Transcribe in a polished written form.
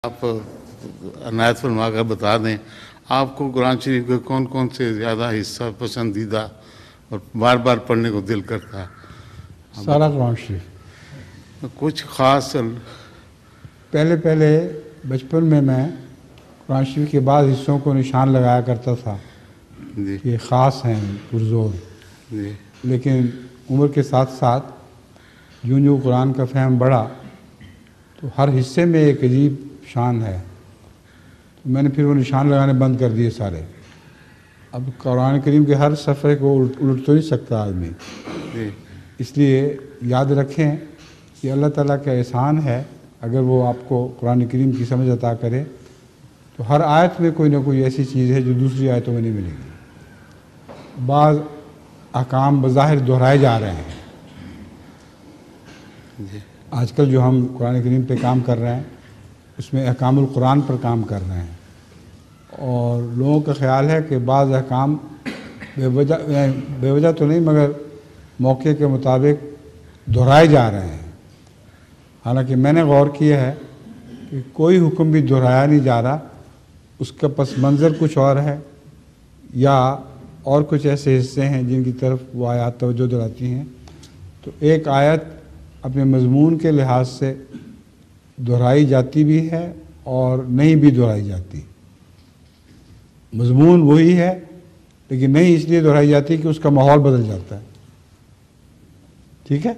آپ عنایت فرما کر بتا دیں آپ کو قرآن شریف کے کون کون سے زیادہ حصہ پسندیدہ اور بار بار پڑھنے کو دل کرتا ہے؟ سارا قرآن شریف کچھ خاص پہلے بچپن میں قرآن شریف کے بعض حصوں کو نشان لگایا کرتا تھا جی کہ خاص ہیں پرزور، جی لیکن عمر کے ساتھ ساتھ یوں قرآن کا فہم بڑھا تو ہر حصے میں ایک عجیب شان ہے، تو میں نے پھر وہ نشان لگانے بند کر دیے سارے۔ اب قرآن کریم کے ہر صفحے کو الٹ تو نہیں سکتا آدمی، جی اس لیے یاد رکھیں کہ اللہ تعالیٰ کا احسان ہے اگر وہ آپ کو قرآن کریم کی سمجھ عطا کرے تو ہر آیت میں کوئی نہ کوئی ایسی چیز ہے جو دوسری آیتوں میں نہیں ملے گی۔ بعض احکام بظاہر دہرائے جا رہے ہیں، جی آج کل جو ہم قرآن کریم پہ کام کر رہے ہیں اس میں احکام القرآن پر کام کر رہے ہیں، اور لوگوں کا خیال ہے کہ بعض احکام بے وجہ تو نہیں مگر موقع کے مطابق دہرائے جا رہے ہیں، حالانکہ میں نے غور کیا ہے کہ کوئی حکم بھی دہرایا نہیں جا رہا، اس کا پس منظر کچھ اور ہے یا اور کچھ ایسے حصے ہیں جن کی طرف وہ آیات توجہ دلاتی ہیں۔ تو ایک آیت اپنے مضمون کے لحاظ سے دہرائی جاتی بھی ہے اور نہیں بھی دہرائی جاتی، مضمون وہی ہے لیکن نہیں اس لیے دہرائی جاتی کہ اس کا ماحول بدل جاتا ہے، ٹھیک ہے۔